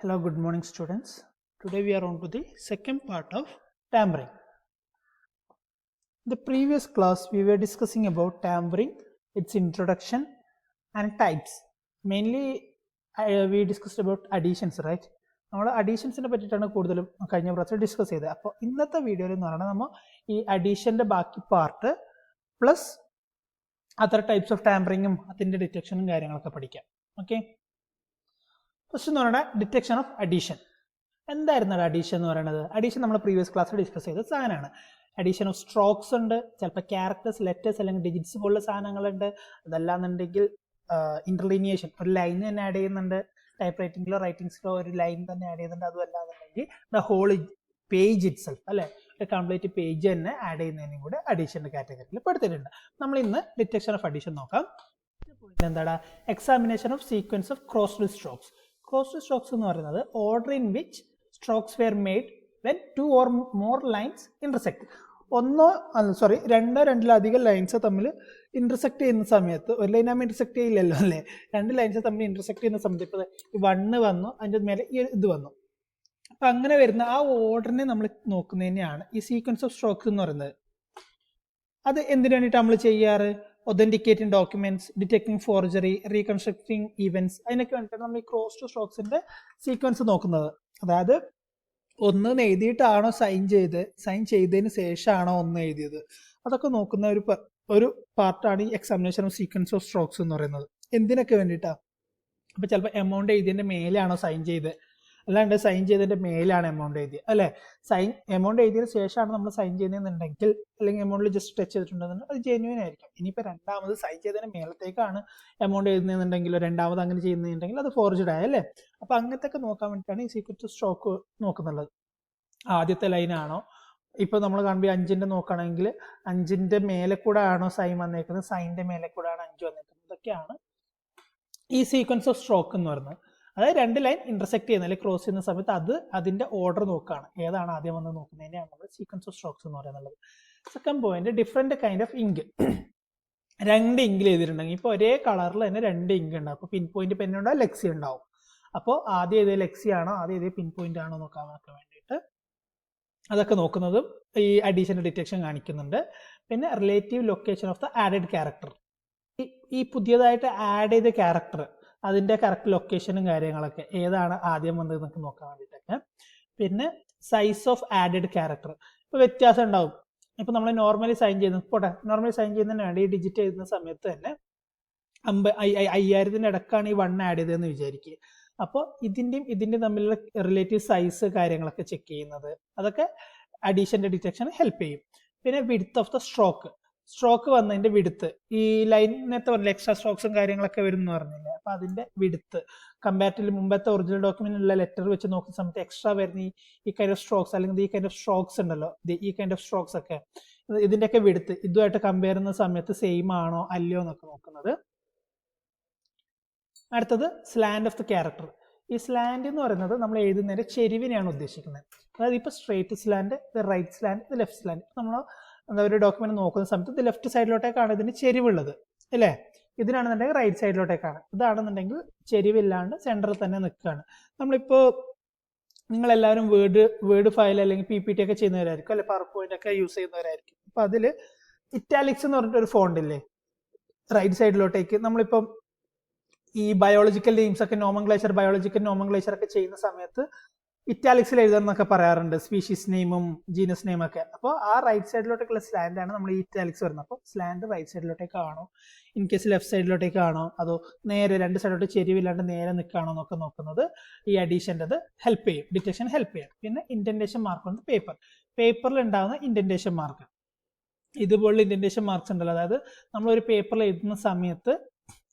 Hello, good morning students. Today we are on to the second part of tampering. In the previous class we were discussing about tampering, its introduction and types. Mainly we discussed about additions, right? നമ്മൾ അഡീഷൻസിനെ പറ്റിയിട്ടാണ് കൂടുതലും കഴിഞ്ഞ പ്രാവശ്യം discuss ചെയ്തത്. അപ്പോൾ ഇന്നത്തെ വീഡിയോയിൽ എന്ന് പറയുന്നത് നമ്മൾ ഈ അഡീഷൻ്റെ ബാക്കി part plus other types of ടാമ്പറിങ്ങും അതിൻ്റെ ഡിറ്റക്ഷനും കാര്യങ്ങളൊക്കെ പഠിക്കാം. ഓക്കെ, ഫസ്റ്റ് എന്ന് പറയുന്നത് ഡിറ്റക്ഷൻ ഓഫ് അഡീഷൻ. എന്തായിരുന്നു അഡീഷൻ എന്ന് പറയുന്നത്? അഡീഷൻ നമ്മൾ പ്രീവിയസ് ക്ലാസ്സിൽ ഡിസ്കസ് ചെയ്ത സാധനമാണ്. അഡീഷൻ ഓഫ് സ്ട്രോക്സ് ഉണ്ട്, ചിലപ്പോൾ ക്യാരക്ടേഴ്സ്, ലെറ്റേഴ്സ് അല്ലെങ്കിൽ ഡിജിറ്റ്സ് പോലുള്ള സാധനങ്ങളുണ്ട്. അതല്ലാന്നുണ്ടെങ്കിൽ ഇന്റർലിനിയേഷൻ, ഒരു ലൈൻ തന്നെ ആഡ് ചെയ്യുന്നുണ്ട്. ടൈപ്പ് റൈറ്റിംഗിലോ റൈറ്റിംഗ്സിലോ ഒരു ലൈൻ തന്നെ ആഡ് ചെയ്യുന്നുണ്ട്. അതും അല്ലാന്നുണ്ടെങ്കിൽ the whole page itself, അല്ലെ, ഒരു കംപ്ലീറ്റ് പേജ് തന്നെ ആഡ് ചെയ്യുന്നതിനും കൂടെ അഡീഷൻ്റെ കാറ്റഗറിയിൽ പെടുത്തിയിട്ടുണ്ട്. നമ്മൾ ഇന്ന് ഡിറ്റക്ഷൻ ഓഫ് അഡീഷൻ നോക്കാം. എന്താണ്? Examination of sequence of crossed strokes. Crossed strokes എന്ന് പറയുന്നത് order in which strokes were made when 2 or more lines intersect. രണ്ടോ രണ്ടിലധികം ലൈൻസ് തമ്മിൽ ഇന്റർസെക്ട് ചെയ്യുന്ന സമയത്ത്, ഒരു ലൈൻ ആകുമ്പോൾ ഇന്റർസെക്ട് ചെയ്യില്ലല്ലോ അല്ലേ, രണ്ട് ലൈൻസ് തമ്മിൽ ഇന്റർസെക്ട് ചെയ്യുന്ന സമയത്ത് ഇപ്പോൾ ഈ 1 വന്നു, അതിൻ്റെ മേലെ ഇത് വന്നു. അപ്പം അങ്ങനെ വരുന്ന ആ ഓർഡറിനെ നമ്മൾ നോക്കുന്നതിനെയാണ് ഈ സീക്വൻസ് ഓഫ് സ്ട്രോക്സ് എന്ന് പറയുന്നത്. അത് എന്തിനു വേണ്ടിയിട്ട് നമ്മൾ ചെയ്യാറ്? ഒതന്റിക്കേറ്റിംഗ് documents, detecting forgery, reconstructing events, അതിനൊക്കെ വേണ്ടിയിട്ട് നമ്മൾ ഈ ക്രോസ് ടു സ്ട്രോക്സിന്റെ സീക്വൻസ് നോക്കുന്നത്. അതായത് ഒന്ന് എഴുതിയിട്ടാണോ സൈൻ ചെയ്തതിന് ശേഷമാണോ ഒന്ന് എഴുതിയത്, അതൊക്കെ നോക്കുന്ന ഒരു പാർട്ടാണ് ഈ examination of sequence of strokes എന്ന് പറയുന്നത്. എന്തിനൊക്കെ വേണ്ടിയിട്ടാണ്? അപ്പോൾ ചിലപ്പോൾ എമൗണ്ട് എഴുതിയതിൻ്റെ മേലെയാണോ സൈൻ ചെയ്ത്, അല്ലാണ്ട് സൈൻ ചെയ്തതിൻ്റെ മേലാണ് എമൗണ്ട് എഴുതിയത്, അല്ലേ? എമൗണ്ട് എഴുതിയതിന് ശേഷമാണ് നമ്മൾ സൈൻ ചെയ്യുന്നതെന്നുണ്ടെങ്കിൽ, അല്ലെങ്കിൽ എമൗണ്ടിൽ ജസ്റ്റ് ടച്ച് ചെയ്തിട്ടുണ്ടെന്നുണ്ടെങ്കിൽ അത് ജെന്യൂൻ ആയിരിക്കും. ഇനിയിപ്പോൾ രണ്ടാമത് സൈൻ ചെയ്തതിന് മേലത്തേക്കാണ് എമൗണ്ട് എഴുതുന്നതെന്നുണ്ടെങ്കിലോ രണ്ടാമത് അങ്ങനെ ചെയ്യുന്നുണ്ടെങ്കിൽ അത് ഫോർജ്ഡ് ആയല്ലേ. അപ്പോൾ അങ്ങനത്തെ ഒക്കെ നോക്കാൻ വേണ്ടിയിട്ടാണ് ഈ സീക്വൻസ് സ്ട്രോക്ക് നോക്കുന്നുള്ളത്. ആദ്യത്തെ ലൈനാണോ, ഇപ്പോൾ നമ്മൾ കാണുമ്പോൾ 5ന്റെ നോക്കുകയാണെങ്കിൽ 5ന്റെ മേലെ കൂടെ ആണോ സൈൻ വന്നേക്കുന്നത്, സൈനിൻ്റെ മേലെ കൂടെ ആണ് 5 വന്നേക്കുന്നത്. ഇതൊക്കെയാണ് ഈ സീക്വൻസ് ഓഫ് സ്ട്രോക്ക് എന്ന് പറയുന്നത്. അതായത് രണ്ട് ലൈൻ ഇന്റർസെക്ട് ചെയ്യുന്ന അല്ലെങ്കിൽ ക്രോസ് ചെയ്യുന്ന സമയത്ത് അതിന്റെ ഓർഡർ നോക്കുകയാണ്, ഏതാണ് ആദ്യം വന്ന് നോക്കുന്നതിനെയാണ് നമ്മൾ സീക്വൻസ് ഓഫ് സ്ട്രോക്സ് എന്ന് പറയുന്നത്. Second point, different kind of ink. രണ്ട് ഇങ്കിൽ എഴുതിയിട്ടുണ്ടെങ്കിൽ ഇപ്പോൾ ഒരേ കളറിൽ തന്നെ 2 ഇങ്ക് ഉണ്ടാവും. അപ്പോൾ പിൻ പോയിന്റ് പെൻ ഉണ്ടാവും, ലെക്സി ഉണ്ടാവും. അപ്പോൾ ആദ്യം എഴുതിയ ലെക്സി ആണോ ആദ്യം എഴുതിയ പിൻ പോയിന്റ് ആണോ നോക്കാൻ വേണ്ടിയിട്ട് അതൊക്കെ നോക്കുന്നതും ഈ അഡീഷണൽ ഡിറ്റക്ഷൻ കാണിക്കുന്നുണ്ട്. പിന്നെ relative location of the added character. ഈ പുതിയതായിട്ട് ആഡ് ചെയ്ത ക്യാരക്ടർ, അതിൻ്റെ കറക്റ്റ് ലൊക്കേഷനും കാര്യങ്ങളൊക്കെ ഏതാണ് ആദ്യം വന്നത് നമുക്ക് നോക്കാൻ വേണ്ടിയിട്ടൊക്കെ. പിന്നെ സൈസ് ഓഫ് ആഡഡ് ക്യാരക്ടർ, ഇപ്പോൾ വ്യത്യാസം ഉണ്ടാവും. ഇപ്പോൾ നമ്മൾ നോർമലി സൈൻ ചെയ്യുന്നതിന് വേണ്ടി ഈ ഡിജിറ്റ് എഴുതുന്ന സമയത്ത് തന്നെ 5000 ഇടക്കാണ് ഈ 1 ആഡ് ചെയ്തതെന്ന് വിചാരിക്കുക. അപ്പോൾ ഇതിൻ്റെയും തമ്മിലുള്ള റിലേറ്റീവ് സൈസ് കാര്യങ്ങളൊക്കെ ചെക്ക് ചെയ്യുന്നത്, അതൊക്കെ അഡീഷൻ്റെ ഡിറ്റക്ഷൻ ഹെൽപ്പ് ചെയ്യും. പിന്നെ വിഡ്ത്ത് ഓഫ് ദ സ്ട്രോക്ക് വന്നതിന്റെ വിഡ്ത്ത്, ഈ ലൈനിനകത്ത് പറഞ്ഞില്ല എക്സ്ട്രാ സ്ട്രോക്സും കാര്യങ്ങളൊക്കെ വരും എന്ന് പറഞ്ഞില്ലേ, അപ്പൊ അതിന്റെ വിഡ്ത്ത് കമ്പാരിറ്റീവ്ലി മുമ്പത്തെ ഒറിജിനൽ ഡോക്യുമെന്റിലുള്ള ലെറ്റർ വെച്ച് നോക്കുന്ന സമയത്ത് എക്സ്ട്രാ വരുന്ന ഈ കൈൻഡ് ഓഫ് സ്ട്രോക്സ് അല്ലെങ്കിൽ ഈ കൈൻഡ് ഓഫ് സ്ട്രോക്സ് ഉണ്ടല്ലോ, ഈ കൈൻഡ് ഓഫ് സ്ട്രോക്സ് ഒക്കെ ഇതിന്റെയൊക്കെ വിഡ്ത്ത് ഇതുമായിട്ട് കമ്പയർ ചെയ്യുന്ന സമയത്ത് സെയിം ആണോ അല്ലയോ എന്നൊക്കെ നോക്കുന്നത്. അടുത്തത് സ്ലാൻഡ് ഓഫ് ദ ക്യാരക്ടർ. ഈ സ്ലാൻഡ് എന്ന് പറയുന്നത് നമ്മൾ എഴുതുന്നതിന്റെ ചെരിവിനെയാണ് ഉദ്ദേശിക്കുന്നത്. അതായത് ഇപ്പൊ straight slant, right slant, left slant. നമ്മൾ ഒരു ഡോക്യുമെന്റ് നോക്കുന്ന സമയത്ത് ഇത് ലെഫ്റ്റ് സൈഡിലോട്ടേക്കാണ് ഇതിന് ചെരിവുള്ളത്, അല്ലേ? ഇതിനാണെന്നുണ്ടെങ്കിൽ റൈറ്റ് സൈഡിലോട്ടേക്കാണ്. ഇതാണെന്നുണ്ടെങ്കിൽ ചെരിവില്ലാണ്ട് സെന്ററിൽ തന്നെ നിൽക്കുകയാണ്. നമ്മളിപ്പോൾ നിങ്ങളെല്ലാവരും വേർഡ് ഫയൽ അല്ലെങ്കിൽ PPT ഒക്കെ ചെയ്യുന്നവരായിരിക്കും, അല്ലെ പവർ പോയിന്റ് ഒക്കെ യൂസ് ചെയ്യുന്നവരായിരിക്കും. അപ്പൊ അതിൽ ഇറ്റാലിക്സ് എന്ന് പറഞ്ഞിട്ടൊരു ഫോണ്ട് ഇല്ലേ റൈറ്റ് സൈഡിലോട്ടേക്ക്. നമ്മളിപ്പം ഈ ബയോളജിക്കൽ നെയിംസ് ഒക്കെ ബയോളജിക്കൽ നോമൻക്ലേച്ചർ ഒക്കെ ചെയ്യുന്ന സമയത്ത് ഇറ്റാലിക്സിൽ എഴുതാന്നൊക്കെ പറയാറുണ്ട്, സ്പീഷീസ് നെയിമും ജീനസ് നെയിം ഒക്കെ. അപ്പോൾ ആ റൈറ്റ് സൈഡിലോട്ടേക്കുള്ള സ്ലാൻഡ് ആണ് നമ്മൾ ഈ ഇറ്റാലിക്സ് വരുന്നത്. അപ്പോൾ സ്ലാൻഡ് റൈറ്റ് സൈഡിലോട്ടേക്കാണോ, ഇൻ കേസ് ലെഫ്റ്റ് സൈഡിലോട്ടേക്കാണോ, അതോ നേരെ രണ്ട് സൈഡിലോട്ട് ചെരിവില്ലാണ്ട് നേരെ നിൽക്കുകയാണോ എന്നൊക്കെ നോക്കുന്നത് ഈ അഡീഷൻ്റെ ഹെൽപ്പ് ചെയ്യും, ഡിറ്റക്ഷൻ ഹെൽപ്പ് ചെയ്യും. പിന്നെ ഇൻഡന്റേഷൻ മാർക്ക് ഉണ്ട്, പേപ്പറിൽ ഉണ്ടാകുന്ന ഇൻഡന്റേഷൻ മാർക്ക്. ഇതുപോലുള്ള ഇൻഡന്റേഷൻ മാർക്സ് ഉണ്ടല്ലോ, അതായത് നമ്മളൊരു പേപ്പറിൽ എഴുതുന്ന സമയത്ത്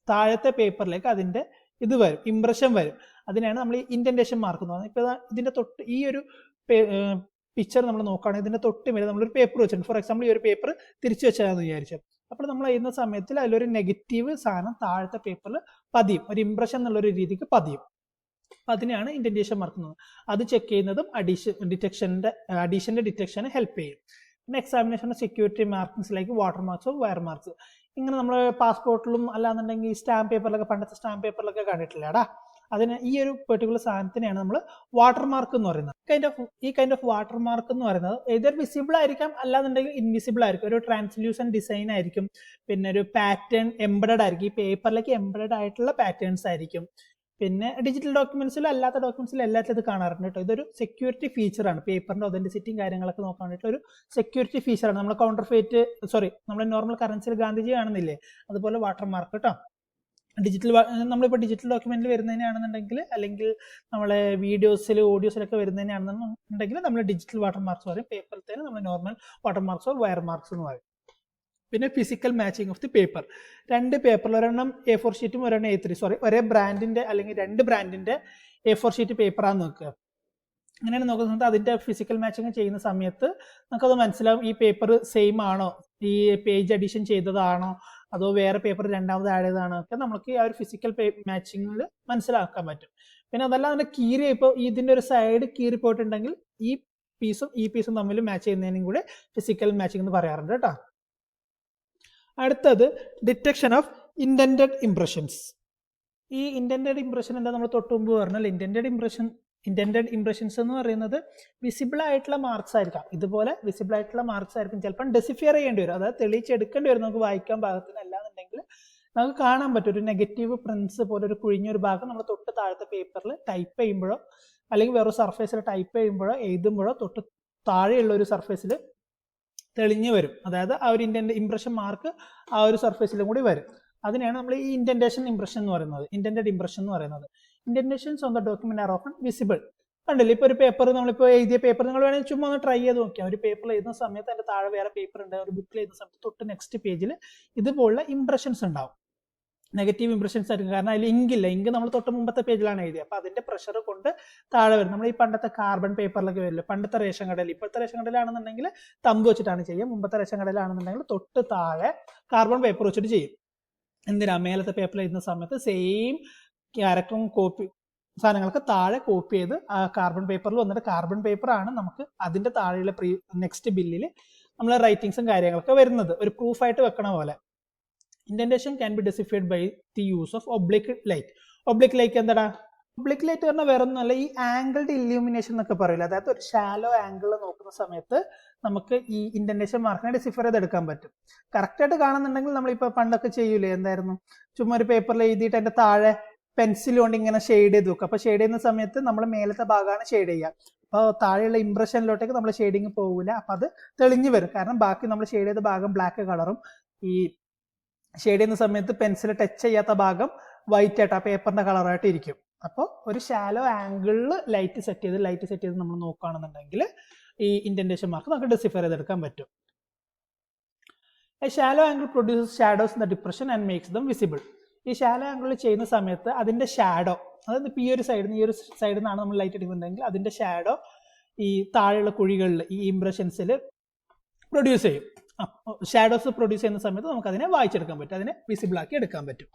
താഴത്തെ പേപ്പറിലേക്ക് അതിന്റെ ഇത് വരും, ഇംപ്രഷൻ വരും. അതിനാണ് നമ്മൾ ഈ ഇൻഡന്റേഷൻ മാർക്ക് എന്ന് പറയുന്നത്. ഇപ്പൊ ഇതിന്റെ തൊട്ട് ഈ ഒരു പിക്ചർ നമ്മൾ നോക്കുകയാണെങ്കിൽ ഇതിന്റെ തൊട്ട് മേലെ നമ്മളൊരു പേപ്പർ വെച്ചിട്ടുണ്ട്. ഫോർ എക്സാമ്പിൾ ഈ ഒരു പേപ്പർ തിരിച്ചു വെച്ചാന്ന് വിചാരിച്ചു. അപ്പോൾ നമ്മൾ എഴുതുന്ന സമയത്തിൽ അതിലൊരു നെഗറ്റീവ് സാധനം താഴത്തെ പേപ്പറിൽ പതിയും, ഒരു ഇംപ്രഷൻ എന്നുള്ളൊരു രീതിക്ക് പതിയും. അതിനെയാണ് ഇൻഡന്റേഷൻ മാർക്ക് എന്ന് പറയുന്നത്. അത് ചെക്ക് ചെയ്യുന്നതും അഡീഷന്റെ ഡിറ്റക്ഷന് ഹെൽപ്പ് ചെയ്യും. പിന്നെ examination security markings like water marks, wire marks. ഇങ്ങനെ നമ്മൾ പാസ്പോർട്ടിലും അല്ലാന്നുണ്ടെങ്കിൽ സ്റ്റാമ്പ് പേപ്പറിലൊക്കെ, പണ്ടത്തെ സ്റ്റാമ്പ് പേപ്പറിലൊക്കെ കണ്ടിട്ടില്ലേടാ, അതിന് ഈ ഒരു പെർട്ടിക്കുലർ സാധനത്തിനെയാണ് നമ്മൾ വാട്ടർമാർക്ക് എന്ന് പറയുന്നത്. ഈ കൈൻഡ് ഓഫ് വാട്ടർമാർക്ക് എന്ന് പറയുന്നത് ഏതൊരു വിസിബിൾ ആയിരിക്കാം, അല്ലാന്നുണ്ടെങ്കിൽ ഇൻവിസിബിൾ ആയിരിക്കും. ഒരു ട്രാൻസ്ലൂസൻ ഡിസൈൻ ആയിരിക്കും, പിന്നെ ഒരു പാറ്റേൺ എംബഡഡ് ആയിരിക്കും, ഈ പേപ്പറിലേക്ക് എംബഡഡ് ആയിട്ടുള്ള പാറ്റേൺസ് ആയിരിക്കും. പിന്നെ ഡിജിറ്റൽ ഡോക്യുമെന്റ്സിലും അല്ലാത്ത ഡോക്യുമെന്റ്സിലും എല്ലാത്തിലും ഇത് കാണാറുണ്ട് കേട്ടോ. ഇതൊരു സെക്യൂരിറ്റി ഫീച്ചറാണ്. പേപ്പറിന്റെ ഒതന്റിസിറ്റിയും കാര്യങ്ങളൊക്കെ നോക്കാൻ വേണ്ടിയിട്ട് ഒരു സെക്യൂരിറ്റി ഫീച്ചറാണ്. നമ്മൾ നമ്മുടെ നോർമൽ കറൻസിയിൽ ഗാന്ധിജി കാണുന്നില്ലേ, അതുപോലെ വാട്ടർമാർക്ക് കേട്ടോ. നമ്മളിപ്പോൾ ഡിജിറ്റൽ ഡോക്യുമെന്റിൽ വരുന്നതിനാണെന്നുണ്ടെങ്കിൽ, അല്ലെങ്കിൽ നമ്മളെ വീഡിയോസിൽ ഓഡിയോസിലൊക്കെ വരുന്നതിനാണെന്നുണ്ടെങ്കിൽ നമ്മൾ ഡിജിറ്റൽ വാട്ടർമാർക്സ് പറയും. പേപ്പറിൽ നമ്മൾ നോർമൽ വാട്ടർമാർക്സ് വയർ മാർക്സ് എന്ന് പറയും. പിന്നെ physical matching of the paper. 2 പേപ്പറിൽ, ഒരെണ്ണം A4 ഷീറ്റും ഒരെണ്ണം A3, ഒരേ ബ്രാൻഡിന്റെ അല്ലെങ്കിൽ 2 ബ്രാൻഡിന്റെ A4 ഷീറ്റ് പേപ്പറാന്ന് നോക്കുക. അങ്ങനെയാണ് നോക്കുന്നത്. അതിന്റെ ഫിസിക്കൽ മാച്ചിങ് ചെയ്യുന്ന സമയത്ത് നമുക്കത് മനസ്സിലാവും ഈ പേപ്പർ സെയിം ആണോ, ഈ പേജ് അഡീഷൻ ചെയ്തതാണോ, അതോ വേറെ പേപ്പർ രണ്ടാമത് ആഡ് ചെയ്തതാണോ ഒക്കെ നമുക്ക് ആ ഒരു ഫിസിക്കൽ മാച്ചിങ്ങിൽ മനസ്സിലാക്കാൻ പറ്റും. പിന്നെ അതല്ല, അതിന്റെ കീറി, ഇപ്പോൾ ഇതിന്റെ ഒരു സൈഡ് കീറി പോയിട്ടുണ്ടെങ്കിൽ ഈ പീസും തമ്മിൽ മാച്ച് ചെയ്യുന്നതിനും കൂടെ ഫിസിക്കൽ മാച്ചിങ് എന്ന് പറയാറുണ്ട് കേട്ടോ. അടുത്തത് ഡിറ്റക്ഷൻ ഓഫ് ഇന്റൻഡഡ് ഇംപ്രഷൻസ്. ഈ ഇന്റൻഡഡ് ഇംപ്രഷൻ എന്താ നമ്മൾ തൊട്ട് മുമ്പ് പറഞ്ഞാൽ, ഇന്റൻഡഡ് ഇംപ്രഷൻസ് എന്ന് പറയുന്നത് വിസിബിൾ ആയിട്ടുള്ള മാർക്സ് ആയിരിക്കാം. ഇതുപോലെ വിസിബിൾ ആയിട്ടുള്ള മാർക്സ് ആയിരിക്കും. ചിലപ്പം ഡെസിഫിയർ ചെയ്യേണ്ടി വരും, അതായത് തെളിയിച്ചെടുക്കേണ്ടി വരും നമുക്ക് വായിക്കാൻ പാകത്തിന്. അല്ലാന്നുണ്ടെങ്കിൽ നമുക്ക് കാണാൻ പറ്റും ഒരു നെഗറ്റീവ് പ്രിന്റ്സ് പോലെ ഒരു കുഴിഞ്ഞൊരു ഭാഗം നമ്മൾ തൊട്ട് താഴത്തെ പേപ്പറിൽ ടൈപ്പ് ചെയ്യുമ്പോഴോ അല്ലെങ്കിൽ വേറെ സർഫേസിൽ ടൈപ്പ് ചെയ്യുമ്പോഴോ എഴുതുമ്പോഴോ തൊട്ട് താഴെയുള്ള ഒരു സർഫേസിൽ തെളിഞ്ഞു വരും. അതായത് ആ ഒരു ഇംപ്രഷൻ മാർക്ക് ആ ഒരു സർഫേസിലും കൂടി വരും. അതിനെയാണ് നമ്മൾ ഈ ഇന്റൻഡേഷൻ ഇംപ്രഷൻ എന്ന് പറയുന്നത്, ഇന്റൻഡഡ് ഇംപ്രഷൻ എന്ന് പറയുന്നത്. Indentations on the document are often visible. കണ്ടില്ലേ, ഇപ്പോൾ ഒരു പേപ്പർ, നമ്മളിപ്പോൾ എഴുതിയ പേപ്പർ നിങ്ങൾ വേണമെങ്കിൽ ചുമ്മാ ഒന്ന് ട്രൈ ചെയ്ത് നോക്കിയാൽ, ഒരു പേപ്പറിൽ എഴുതുന്ന സമയത്ത് അതിന്റെ താഴെ വേറെ പേപ്പർ ഉണ്ട്, ഒരു ബുക്കിൽ എഴുതുന്ന സമയത്ത് തൊട്ട് നെക്സ്റ്റ് പേജിൽ ഇതുപോലുള്ള ഇംപ്രഷൻസ് ഉണ്ടാവും. നെഗറ്റീവ് ഇംപ്രഷൻസ് ആയിരിക്കും. കാരണം അതിൽ ഇങ്ക് നമ്മൾ തൊട്ട് മുമ്പത്തെ പേജിലാണ് എഴുതിയത്. അപ്പോൾ അതിന്റെ പ്രഷർ കൊണ്ട് താഴെ വരും. നമ്മൾ ഈ പണ്ടത്തെ കാർബൺ പേപ്പറിലൊക്കെ വരില്ല, പണ്ടത്തെ റേഷൻ കടയിൽ. ഇപ്പോഴത്തെ റേഷൻ കടയിലാണെന്നുണ്ടെങ്കിൽ തമ്പ് വെച്ചിട്ടാണ് ചെയ്യുക. മുമ്പത്തെ റേഷൻ കടയിലാണെന്നുണ്ടെങ്കിൽ തൊട്ട് താഴെ കാർബൺ പേപ്പർ വെച്ചിട്ട് ചെയ്യും. എന്തിനാ, മേലത്തെ പേപ്പറിൽ എഴുതുന്ന സമയത്ത് സെയിം ക്യാരക്ടറും കോപ്പി സാധനങ്ങൾക്ക് താഴെ കോപ്പി ചെയ്ത് ആ കാർബൺ പേപ്പറിൽ വന്നിട്ട്, കാർബൺ പേപ്പറാണ് നമുക്ക് അതിന്റെ താഴെയുള്ള നെക്സ്റ്റ് ബില്ലിൽ നമ്മൾ റൈറ്റിങ്സും കാര്യങ്ങളൊക്കെ വരുന്നത്, ഒരു പ്രൂഫായിട്ട് വെക്കണ പോലെ. Indentation can be deciphered by the use of oblique light. Oblique light എന്താടാ? ഒബ്ലിക് ലൈറ്റ് പറഞ്ഞാൽ വേറെ ഒന്നുമല്ല, ഈ ആംഗിൾഡ് ഇല്യൂമിനേഷൻ എന്നൊക്കെ പറയില്ല. അതായത് ഒരു ഷാലോ ആംഗിൾ നോക്കുന്ന സമയത്ത് നമുക്ക് ഈ ഇന്റൻഡേഷൻ മാർക്കിനെ ഡിസിഫർ ചെയ്തെടുക്കാൻ പറ്റും. കറക്റ്റായിട്ട് കാണുന്നുണ്ടെങ്കിൽ നമ്മളിപ്പോൾ പണ്ടൊക്കെ ചെയ്യൂലേ, എന്തായിരുന്നു, ചുമ്മാ ഒരു പേപ്പറിൽ എഴുതിയിട്ട് അതിന്റെ താഴെ പെൻസിൽ കൊണ്ട് ഇങ്ങനെ ഷെയ്ഡ് ചെയ്ത് വെക്കും. അപ്പോൾ ഷെയ്ഡ് ചെയ്യുന്ന സമയത്ത് നമ്മൾ മേലത്തെ ഭാഗമാണ് ഷെയ്ഡ് ചെയ്യുക. അപ്പോൾ താഴെയുള്ള ഇംപ്രഷനിലോട്ടേക്ക് നമ്മൾ ഷെയ്ഡിങ് പോകില്ല. അപ്പം അത് തെളിഞ്ഞു വരും. കാരണം ബാക്കി നമ്മൾ ഷെയ്ഡ് ചെയ്ത ഭാഗം ബ്ലാക്ക് കളറും ഈ ഷെയ്ഡ് ചെയ്യുന്ന സമയത്ത് പെൻസിൽ ടച്ച് ചെയ്യാത്ത ഭാഗം വൈറ്റ് ആയിട്ട് ആ പേപ്പറിന്റെ കളറായിട്ട് ഇരിക്കും. അപ്പോൾ ഒരു ഷാലോ ആംഗിളിൽ ലൈറ്റ് സെറ്റ് ചെയ്ത് നമ്മൾ നോക്കുകയാണെന്നുണ്ടെങ്കിൽ ഈ ഇന്റൻഡേഷൻ മാർക്ക് നമുക്ക് ഡിസിഫർ ചെയ്തെടുക്കാൻ പറ്റും. Shallow angle produces shadows in the depression and makes dum visible. ഈ ഷാലോ ആംഗിളിൽ ചെയ്യുന്ന സമയത്ത് അതിന്റെ ഷാഡോ, അതായത് ഇപ്പോൾ ഈ ഒരു സൈഡിൽ നിന്നാണ് നമ്മൾ ലൈറ്റ് എടുക്കുന്നുണ്ടെങ്കിൽ അതിന്റെ ഷാഡോ ഈ താഴെയുള്ള കുഴികളിൽ ഈ ഇംപ്രഷൻസിൽ പ്രൊഡ്യൂസ് ചെയ്യും. ഷാഡോസ് പ്രൊഡ്യൂസ് ചെയ്യുന്ന സമയത്ത് നമുക്ക് അതിനെ വായിച്ചെടുക്കാൻ പറ്റും, അതിനെ വിസിബിൾ ആക്കി എടുക്കാൻ പറ്റും.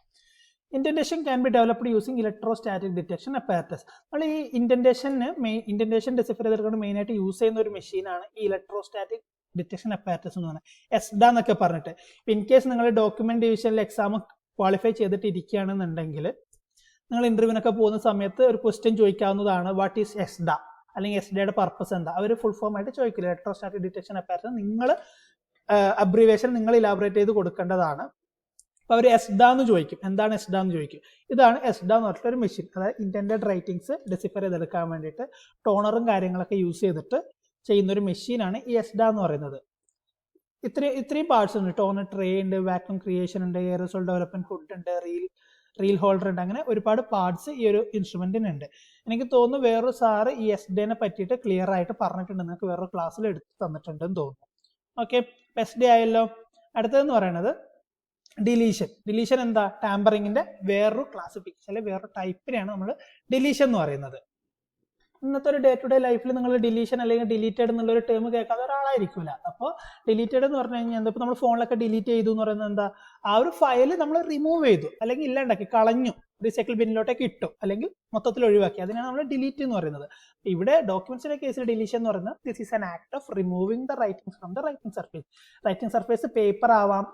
Indentation can be developed using electrostatic detection apparatus. നമ്മൾ ഈ ഇൻഡന്റേഷൻ ഡിസിഫർ ചെയ്തെടുക്കുന്നത് മെയിനായിട്ട് യൂസ് ചെയ്യുന്ന ഒരു മെഷീനാണ് ഈ ഇലക്ട്രോസ്റ്റാറ്റിക് ഡിറ്റക്ഷൻ അപ്പാരറ്റസ് എന്ന് പറയുന്നത്, എസ്ഡ എന്നൊക്കെ പറഞ്ഞിട്ട്. ഇൻ കേസ് നിങ്ങൾ ഡോക്യുമെന്റ് ഡിവിഷനിൽ എക്സാം ക്വാളിഫൈ ചെയ്തിട്ട് ഇരിക്കുകയാണെന്നുണ്ടെങ്കിൽ നിങ്ങൾ ഇന്റർവ്യൂവിനൊക്കെ പോകുന്ന സമയത്ത് ഒരു ക്വസ്റ്റ്യൻ ചോദിക്കാവുന്നതാണ്, വാട്ട് ഈസ് എസ്ഡ, അല്ലെങ്കിൽ എസ്ഡയുടെ പർപ്പസ് എന്താ. അവർ ഫുൾ ഫോം ആയിട്ട് ചോദിക്കില്ല. ഇലക്ട്രോസ്റ്റാറ്റിക് ഡിറ്റക്ഷൻ അപ്പാരറ്റസ് നിങ്ങൾ അബ്രീവേഷൻ നിങ്ങൾ ഇലാബറേറ്റ് ചെയ്ത് കൊടുക്കേണ്ടതാണ്. അപ്പോൾ അവർ എസ്ഡ എന്ന് ചോദിക്കും, എന്താണ് എസ്ഡ എന്ന് ചോദിക്കും. ഇതാണ് എസ്ഡ എന്ന് പറഞ്ഞിട്ടുള്ള ഒരു മെഷീൻ. അതായത് ഇന്റൻഡഡ് റൈറ്റിംഗ്സ് ഡിസിഫർ ചെയ്തെടുക്കാൻ വേണ്ടിയിട്ട് ടോണറും കാര്യങ്ങളൊക്കെ യൂസ് ചെയ്തിട്ട് ചെയ്യുന്ന ഒരു മെഷീനാണ് ഈ എസ്ഡ എന്ന് പറയുന്നത്. ഇത്രയും പാർട്സ് ഉണ്ട്. ടോണർ ട്രേ ഉണ്ട്, വാക്യൂം ക്രിയേഷൻ ഉണ്ട്, എയറോസോൾ ഡെവലപ്മെന്റ് ഹുഡ് ഉണ്ട്, റീൽ ഹോൾഡർ ഉണ്ട്. അങ്ങനെ ഒരുപാട് പാർട്സ് ഈ ഒരു ഇൻസ്ട്രുമെന്റിനുണ്ട്. എനിക്ക് തോന്നുന്നു വേറൊരു സാറ് ഈ എസ്ഡനെ പറ്റിയിട്ട് ക്ലിയർ ആയിട്ട് പറഞ്ഞിട്ടുണ്ട്, നിങ്ങൾക്ക് വേറൊരു ക്ലാസ്സിൽ എടുത്ത് തന്നിട്ടുണ്ടെന്ന് തോന്നുന്നു. ഓക്കെ, എസ്ഡ ആയല്ലോ. അടുത്തതെന്ന് പറയുന്നത് ഡിലീഷൻ എന്താ, ടാമ്പറിങ്ങിന്റെ വേറൊരു ക്ലാസിഫിക്കേഷൻ അല്ലെങ്കിൽ വേറൊരു ടൈപ്പിനെയാണ് നമ്മൾ ഡിലീഷൻ എന്ന് പറയുന്നത്. ഇന്നത്തെ ഒരു ഡേ ടു ഡേ ലൈഫിൽ നിങ്ങൾ ഡിലീഷൻ അല്ലെങ്കിൽ ഡിലീറ്റഡ് എന്നുള്ളൊരു ടേം കേൾക്കാതെ ഒരാളായിരിക്കില്ല. അപ്പോൾ ഡിലീറ്റഡ് എന്ന് പറഞ്ഞു കഴിഞ്ഞാൽ എന്താ, ഇപ്പോൾ നമ്മൾ ഫോണിലൊക്കെ ഡിലീറ്റ് ചെയ്തു എന്ന് പറയുന്നത് എന്താ, ആ ഒരു ഫയൽ നമ്മൾ റിമൂവ് ചെയ്തു അല്ലെങ്കിൽ ഇല്ലാണ്ടാക്കി കളഞ്ഞു, റീസൈക്കിൾ ബിന്നിലോട്ടേക്ക് ഇട്ടു അല്ലെങ്കിൽ മൊത്തത്തിൽ ഒഴിവാക്കി. അതിനാണ് നമ്മൾ ഡിലീറ്റ് എന്ന് പറയുന്നത്. ഇവിടെ ഡോക്യുമെന്റ്സിന്റെ കേസിൽ ഡിലീഷൻ എന്ന് പറയുന്നത് this is an act of removing the writings from the writing surface. Writing surface paper ആവാം,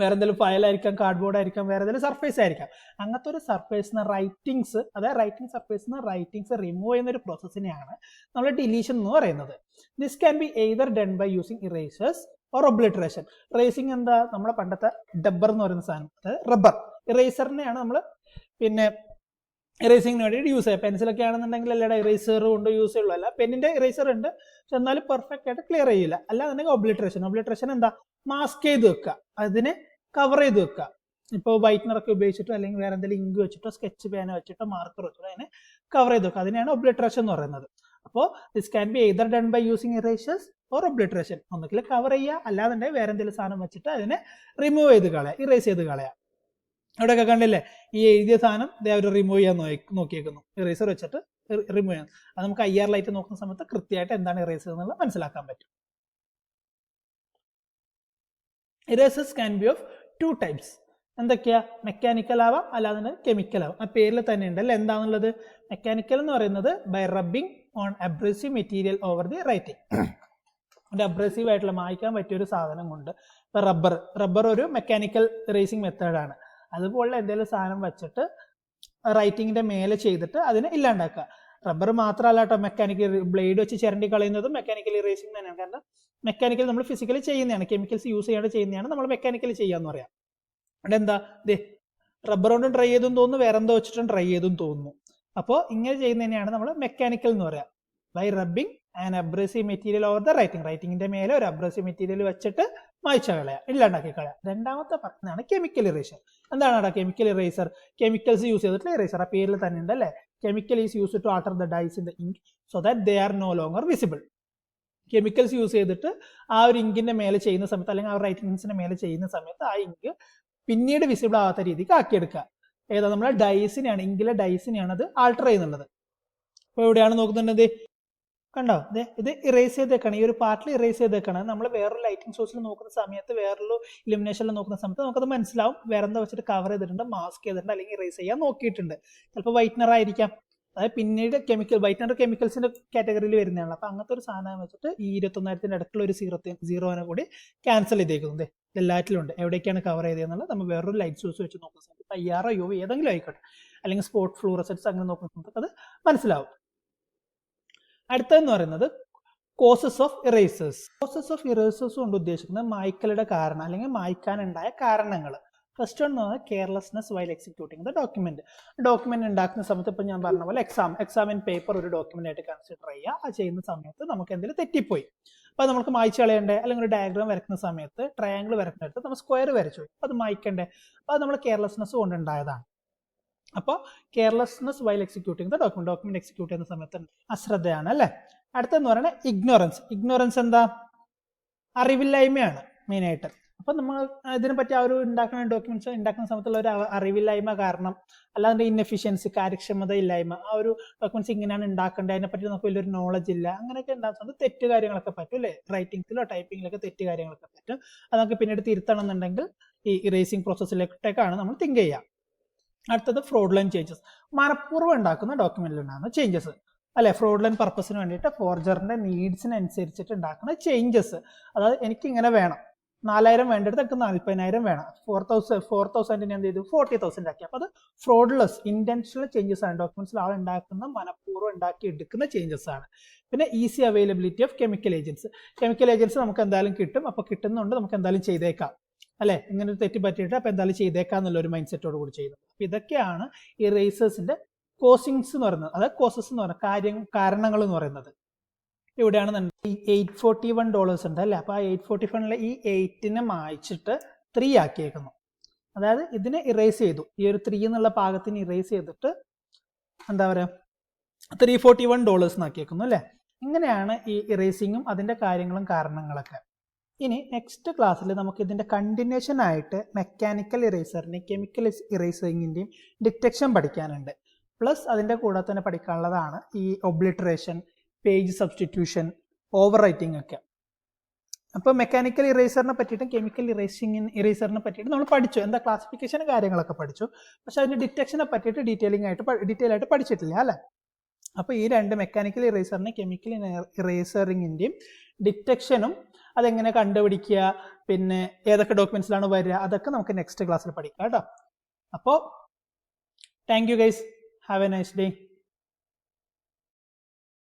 വേറെ എന്തെങ്കിലും ഫയലായിരിക്കാം, കാർഡ്ബോർഡ് ആയിരിക്കാം, വേറെ എന്തെങ്കിലും സർഫേസ് ആയിരിക്കാം. അങ്ങനത്തെ ഒരു സർഫേസിന് റൈറ്റിങ്സ്, അതായത് റൈറ്റിംഗ് സർഫേസിന് റൈറ്റിങ്സ് റിമൂവ് ചെയ്യുന്ന ഒരു പ്രോസസ്സിനെയാണ് നമ്മൾ ഡിലീഷൻ എന്ന് പറയുന്നത്. This can be either done by using erasers or obliteration. Erasing എന്താ, നമ്മളെ പണ്ടത്തെ ഡബ്ബർ എന്ന് പറയുന്ന സാധനം, അതായത് റബ്ബർ. ഇറേസറിനെയാണ് നമ്മൾ പിന്നെ ഇറേസിങ്ങിന് വേണ്ടിയിട്ട് യൂസ് ചെയ്യുക. പെൻസിലൊക്കെ ആണെന്നുണ്ടെങ്കിൽ എല്ലാവരുടെ ഇറേസർ കൊണ്ട് യൂസ് ചെയ്യുള്ളൂ. അല്ല, പെന്നിന്റെ ഇറേസർ ഉണ്ട്, പക്ഷെ എന്നാലും പെർഫെക്റ്റ് ആയിട്ട് ക്ലിയർ ചെയ്യില്ല. അല്ലാന്നുണ്ടെങ്കിൽ ഒബ്ലിട്രേഷൻ എന്താ, മാസ്ക് ചെയ്ത് വെക്കുക, അതിനെ കവർ ചെയ്ത് വെക്കുക. ഇപ്പോൾ വൈറ്റ്നറൊക്കെ ഉപയോഗിച്ചിട്ടോ അല്ലെങ്കിൽ വേറെ എന്തെങ്കിലും ഇങ്ക് വെച്ചിട്ടോ സ്കെച്ച് പേന വെച്ചിട്ടോ മാർക്കർ വെച്ചിട്ടോ അതിനെ കവർ ചെയ്ത് വെക്കുക. അതിനെയാണ് ഒബ്ലിട്രേഷൻ എന്ന് പറയുന്നത്. അപ്പോൾ this can be either done by using erasers or obliteration. ഒന്നുകിൽ കവർ ചെയ്യുക, അല്ലാന്നുണ്ടെങ്കിൽ വേറെ എന്തെങ്കിലും സാധനം വെച്ചിട്ട് അതിനെ റിമൂവ് ചെയ്ത് കളയുക, ഇറേസ് ചെയ്ത് കളയുക. അവിടെയൊക്കെ കണ്ടില്ലേ, ഈ എഴുതിയ സാധനം അവർ റിമൂവ് ചെയ്യാൻ നോക്കിയേക്കുന്നു, ഇറേസർ വെച്ചിട്ട് റിമൂവ് ചെയ്യാൻ. അത് നമുക്ക് IR ലൈറ്റ് നോക്കുന്ന സമയത്ത് കൃത്യമായിട്ട് എന്താണ് ഇറേസർ എന്നുള്ളത് മനസ്സിലാക്കാൻ പറ്റും. Erasers can be of 2 types. എന്തൊക്കെയാ, മെക്കാനിക്കൽ ആവാം, അല്ലാതെ കെമിക്കൽ ആവാം. ആ പേരിൽ തന്നെ ഉണ്ടല്ലോ എന്താണെന്നുള്ളത്. മെക്കാനിക്കൽ എന്ന് പറയുന്നത് by rubbing on abrasive material over the writing. ഒരു അബ്രസീവ് ആയിട്ടുള്ള മായ്ക്കാൻ പറ്റിയ ഒരു സാധനം കൊണ്ട്, ഇപ്പൊ റബ്ബർ ഒരു മെക്കാനിക്കൽ ഇറേസിംഗ് മെത്തേഡാണ്. അതുപോലെ എന്തെങ്കിലും സാധനം വെച്ചിട്ട് റൈറ്റിങ്ങിന്റെ മേലെ ചെയ്തിട്ട് അതിനെ ഇല്ലാണ്ടാക്കുക. റബ്ബർ മാത്രമല്ല കേട്ടോ, മെക്കാനിക്കൽ ബ്ലേഡ് വെച്ച് ചിരണ്ടി കളയുന്നതും മെക്കാനിക്കൽ ഇറേസിംഗ് തന്നെയാണ്. കാരണം മെക്കാനിക്കൽ നമ്മൾ ഫിസിക്കലി ചെയ്യുന്നതാണ്, കെമിക്കൽസ് യൂസ് ചെയ്യാണ്ട് ചെയ്യുന്നതാണ് നമ്മൾ മെക്കാനിക്കലി ചെയ്യാന്ന് പറയാം. അവിടെ എന്താ, റബ്ബർ കൊണ്ടും ട്രൈ ചെയ്തും തോന്നുന്നു, വേറെ എന്തോ വെച്ചിട്ടും ട്രൈ ചെയ്തും തോന്നുന്നു. അപ്പോൾ ഇങ്ങനെ ചെയ്യുന്നതിനെയാണ് നമ്മൾ മെക്കാനിക്കൽ എന്ന് പറയാം. By rubbing and abrasive material over the റൈറ്റിങ്ങിന്റെ മേലെ ഒരു അബ്രസീവ് മെറ്റീരിയൽ വെച്ചിട്ട് മായ്ച്ച കളയാ, ഇല്ലാണ്ടാക്കി കളയാ. രണ്ടാമത്തെ പറഞ്ഞാണ് കെമിക്കൽ ഇറേസർ. എന്താണ് കെമിക്കൽ ഇറേസർ? കെമിക്കൽസ് യൂസ് ചെയ്തിട്ടുള്ള ഇറേസർ. ആ പേരിൽ തന്നെ ഉണ്ട് അല്ലേ. Chemical is use to alter the dyes in the ink so that they are no longer visible. Chemicals use ചെയ്തിട്ട് ആ ഒരു ഇങ്കിന്റെ മേലെ ചെയ്യുന്ന സമയത്ത്, അല്ലെങ്കിൽ ആ റൈറ്റിംഗ്സിന്റെ മേലെ ചെയ്യുന്ന സമയത്ത് ആ ഇങ്ക് പിന്നീട് വിസിബിൾ ആവാത്ത രീതിക്ക് ആക്കിയെടുക്കുക. ഏതാ, നമ്മളെ ഡൈസിനെയാണ്, ഇങ്കിലെ ഡൈസിനെയാണ് അത് ആൾട്ടർ ചെയ്യുന്നുള്ളത്. അപ്പോൾ എവിടെയാണ് നോക്കുന്നുണ്ട്, കണ്ടോ, ഇത് ഇറേസ് ചെയ്തേക്കാണ്, ഈ ഒരു പാർട്ടിൽ ഇറേസ് ചെയ്തേക്കാണ്. നമ്മൾ വേറൊരു ലൈറ്റിംഗ് സോഴ്സിൽ നോക്കുന്ന സമയത്ത്, വേറൊരു ഇലുമിനേഷനിൽ നോക്കുന്ന സമയത്ത് നമുക്കത് മനസ്സിലാവും. വേറെ എന്താ വെച്ചിട്ട് കവർ ചെയ്തിട്ടുണ്ട്, മാസ്ക് ചെയ്തിട്ടുണ്ട്, അല്ലെങ്കിൽ ഇറേസ് ചെയ്യാൻ നോക്കിയിട്ടുണ്ട്. ചിലപ്പോൾ വൈറ്റ്നർ ആയിരിക്കാം, അതായത് പിന്നീട് വൈറ്റ്നർ കെമിക്കൽസിന്റെ കാറ്റഗറിയിൽ വരുന്നതാണ്. അപ്പൊ അങ്ങനത്തെ ഒരു സാധനം വെച്ചിട്ട് ഈ 21,000 അടുത്തുള്ള ഒരു സീറോനെ കൂടി ക്യാൻസൽ ചെയ്തേക്കുന്നത്. എല്ലാറ്റിലും ഉണ്ട്. എവിടേക്കാണ് കവർ ചെയ്തതെന്നുള്ളത് നമ്മൾ വേറൊരു ലൈറ്റ് സോഴ്സ് വെച്ച് നോക്കുന്ന സമയത്ത് IR UV ഏതെങ്കിലും ആയിക്കോട്ടെ, അല്ലെങ്കിൽ സ്പോട്ട് ഫ്ലൂറസെൻസ് അങ്ങനെ നോക്കുന്ന സമയത്ത് അത് മനസ്സിലാവും. അടുത്തതെന്ന് പറയുന്നത് causes of erasers. Causes of erasers കൊണ്ട് ഉദ്ദേശിക്കുന്നത് മായ്ക്കലുടെ കാരണം, അല്ലെങ്കിൽ മായ്ക്കാനുണ്ടായ കാരണങ്ങൾ. ഫസ്റ്റ് വൺ എന്ന് പറഞ്ഞാൽ carelessness while executing the document. Document ഉണ്ടാക്കുന്ന സമയത്ത് ഇപ്പം ഞാൻ പറഞ്ഞ പോലെ എക്സാമിൻ പേപ്പർ ഒരു ഡോക്യുമെന്റ് ആയിട്ട് കൺസിഡർ ചെയ്യുക. ആ ചെയ്യുന്ന സമയത്ത് നമുക്ക് എന്തെങ്കിലും തെറ്റിപ്പോയി, അപ്പോൾ നമുക്ക് മായ്ച്ചു കളയണ്ടേ, അല്ലെങ്കിൽ ഒരു ഡയഗ്രാം വരയ്ക്കുന്ന സമയത്ത് ട്രയാങ്കിൾ വരയ്ക്കുന്നിടത്ത് നമ്മൾ സ്ക്വയർ വരച്ചു, അപ്പോൾ അത് മായ്ക്കണ്ടേ, അപ്പോൾ അത് നമ്മൾ കെയർലെസ്നെസ് കൊണ്ടുണ്ടായതാണ്. അപ്പോൾ carelessness while executing the document execute ചെയ്യുന്ന സമയത്ത് അശ്രദ്ധയാണ് അല്ലേ. അടുത്തെന്ന് പറയുന്നത് ഇഗ്നോറൻസ് എന്താ, അറിവില്ലായ്മയാണ് മെയിനായിട്ട്. അപ്പൊ നമ്മൾ ഇതിനെ പറ്റി ആ ഒരു ഉണ്ടാക്കുന്ന ഡോക്യുമെന്റ്സ് ഉണ്ടാക്കുന്ന സമയത്തുള്ള ഒരു അറിവില്ലായ്മ കാരണം, അല്ലാതെ ഇൻഎഫിഷ്യൻസി, കാര്യക്ഷമത ഇല്ലായ്മ, ആ ഒരു ഡോക്യുമെന്റ്സ് ഇങ്ങനെയാണ് ഉണ്ടാക്കേണ്ടത്, അതിനെപ്പറ്റി നമുക്ക് വലിയൊരു നോളജ് ഇല്ല, അങ്ങനെയൊക്കെ ഉണ്ടാകുന്നത് തെറ്റ് കാര്യങ്ങളൊക്കെ പറ്റും അല്ലേ. റൈറ്റിംഗ്സിലോ ടൈപ്പിങ്ങിലൊക്കെ തെറ്റ് കാര്യങ്ങളൊക്കെ പറ്റും. അത് നമുക്ക് പിന്നീട് തിരുത്തണം എന്നുണ്ടെങ്കിൽ ഈ ഇറേസിംഗ് പ്രോസസ്സിലേക്കാണ് നമ്മൾ തിങ്ക് ചെയ്യുക. അടുത്തത് ഫ്രോഡ്ലൈൻ ചേഞ്ചസ്, മനഃപൂർവ്വം ഉണ്ടാക്കുന്ന ഡോക്യുമെന്റിൽ ഉണ്ടാകുന്ന ചേഞ്ചസ് അല്ലെ. ഫ്രോഡ്ലൈൻ പർപ്പസിന് വേണ്ടിയിട്ട് ഫോർജറിന്റെ നീഡ്സിനനുസരിച്ചിട്ട് ഉണ്ടാക്കുന്ന ചേഞ്ചസ്. അതായത് എനിക്ക് ഇങ്ങനെ വേണം, 4,000 വേണ്ടടുത്ത് എനിക്ക് 40,000 വേണം, 4,000 എന്ത് ചെയ്തു 40,000 ആക്കി. അപ്പൊ അത് ഫ്രോഡ്ലെസ് ഇന്റൻഷണൽ ചേഞ്ചസ് ആണ്. ഡോക്യുമെന്റ്സിൽ ആൾ ഉണ്ടാക്കുന്ന മനഃപൂർവ്വം ഉണ്ടാക്കി എടുക്കുന്ന ചേഞ്ചസ് ആണ്. പിന്നെ easy availability of chemical agents നമുക്ക് എന്തായാലും കിട്ടും. അപ്പൊ കിട്ടുന്നുണ്ട്, നമുക്ക് എന്തായാലും ചെയ്തേക്കാം അല്ലെ, ഇങ്ങനെ ഒരു തെറ്റ് പറ്റിയിട്ട് അപ്പൊ എന്തായാലും ചെയ്തേക്കാം എന്നുള്ള ഒരു മൈൻഡ് സെറ്റോട് കൂടി ചെയ്യുന്നത്. അപ്പൊ ഇതൊക്കെയാണ് ഈ ഇറേസേഴ്സിന്റെ കോസിങ്സ് എന്ന് പറയുന്നത്, അതായത് കോസസ് എന്ന് പറയുന്നത് കാരണങ്ങൾ എന്ന് പറയുന്നത്. ഇവിടെയാണ് ഈ $841 ഉണ്ട് അല്ലെ. അപ്പൊ ആ 841 ഈ 8നെ മായ്ച്ചിട്ട് 3 ആക്കിയേക്കുന്നു. അതായത് ഇതിനെ ഇറേസ് ചെയ്തു, ഈ ഒരു 3 എന്നുള്ള ഭാഗത്തിന് ഇറേസ് ചെയ്തിട്ട് എന്താ പറയാ $341 ആക്കിയേക്കുന്നു അല്ലെ. ഇങ്ങനെയാണ് ഈ ഇറേസിങ്ങും അതിന്റെ കാര്യങ്ങളും കാരണങ്ങളൊക്കെ. ഇനി നെക്സ്റ്റ് ക്ലാസ്സിൽ നമുക്ക് ഇതിന്റെ കണ്ടിന്യൂഷൻ ആയിട്ട് മെക്കാനിക്കൽ ഇറേസറിന്റെയും കെമിക്കൽ ഇറേസിങ്ങിന്റെയും ഡിറ്റക്ഷൻ പഠിക്കാനുണ്ട്. പ്ലസ് അതിന്റെ കൂടെ തന്നെ പഠിക്കാനുള്ളതാണ് ഈ ഒബ്ലിട്രേഷൻ, പേജ് സബ്സ്റ്റിറ്റ്യൂഷൻ, ഓവർ റൈറ്റിംഗ് ഒക്കെ. അപ്പോൾ മെക്കാനിക്കൽ ഇറേസറിനെ പറ്റിയിട്ടും കെമിക്കൽ ഇറേസറിനെ പറ്റിയിട്ട് നമ്മൾ പഠിച്ചു, എന്താ ക്ലാസിഫിക്കേഷനും കാര്യങ്ങളൊക്കെ പഠിച്ചു. പക്ഷെ അതിന്റെ ഡിറ്റക്ഷനെ പറ്റിയിട്ട് ഡീറ്റെയിൽ ആയിട്ട് പഠിച്ചിട്ടില്ല അല്ലെ. അപ്പോൾ ഈ രണ്ട് മെക്കാനിക്കൽ ഇറേസറിനെ കെമിക്കൽ ഇറേസറിങ്ങിന്റെയും ഡിറ്റക്ഷനും അതെങ്ങനെ കണ്ടുപിടിക്കുക, പിന്നെ ഏതൊക്കെ ഡോക്യുമെന്റ്സിലാണ് വരിക, അതൊക്കെ നമുക്ക് നെക്സ്റ്റ് ക്ലാസ്സിൽ പഠിക്കാം കേട്ടോ. അപ്പോൾ thank you guys, have A nice day.